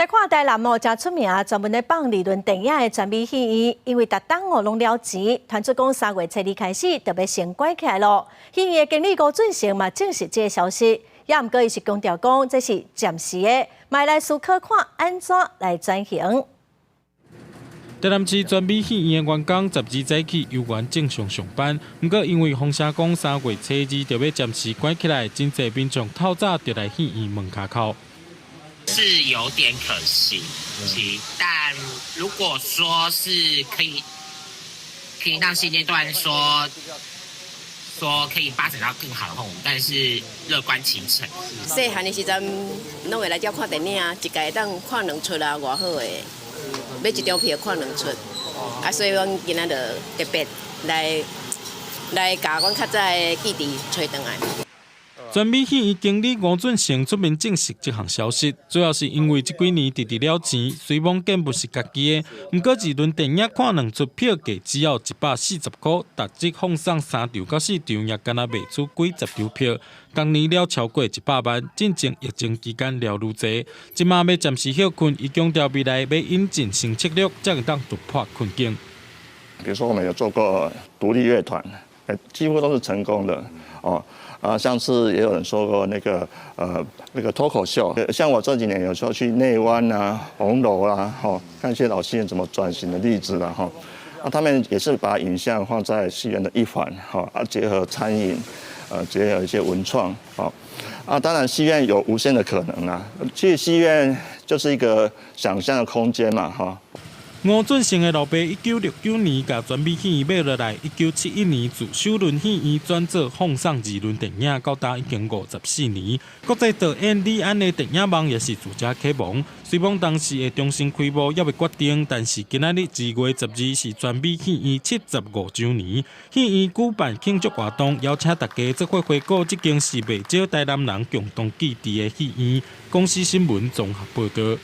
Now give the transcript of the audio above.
台看台南哦，真出名，专门咧放理论电影的全美戏院，因为逐档哦拢了钱，传出讲3月初2开始就要先关起来咯。戏院的经理吴俊成嘛证实这个消息，也毋过伊是强调讲这是暂时的，卖来思考看安怎来转型。台南市全美戏院的员工12早起由原正常上班，不过因为风声讲3月初2就要暂时关起来，真侪民众透早就来戏院门口口。是有点可惜，但如果说是可以让现阶段说可以发展到更好的话，我们但是乐观其成。细汉的时阵，拢会来这看电影，一家会当看2出啊，偌好诶！买一张票看2出，啊，所以阮今仔就特别来甲阮较早的记忆找回来。全美戏院经理吴俊成出面证实这项消息，主要是因为这几年直了钱，虽望见不是家己的，不过一轮电影看2出票价只要140块，逐集放送3场到4场，也敢若卖出几十张票，当年了超过100万，进前疫情期间了愈济，今嘛要暂时休困，伊强调未来要引进新策略，才会当突破困境。比如说，我们有做过独立乐团，几乎都是成功的哦。上次也有人说过那个脱口秀，像我这几年有时候去内湾啊、红楼啊，看一些老戏院怎么转型的例子了哈。他们也是把影像放在戏院的一环，结合餐饮，结合一些文创，当然戏院有无限的可能啊。其实戏院就是一个想象的空间嘛，哈。吴俊成的老爸1969年甲全美戏院买落来，1971年自首轮戏院转做放送2轮电影，到达已经54年。国际导演李安的电影梦也是自这启蒙。虽讲当时会重新开幕，也未决定，但是今仔日2月12是全美戏院75周年，戏院举办庆祝活动，邀请大家做伙回顾这间是未少台南人共同记忆的戏院。公司新闻综合报道。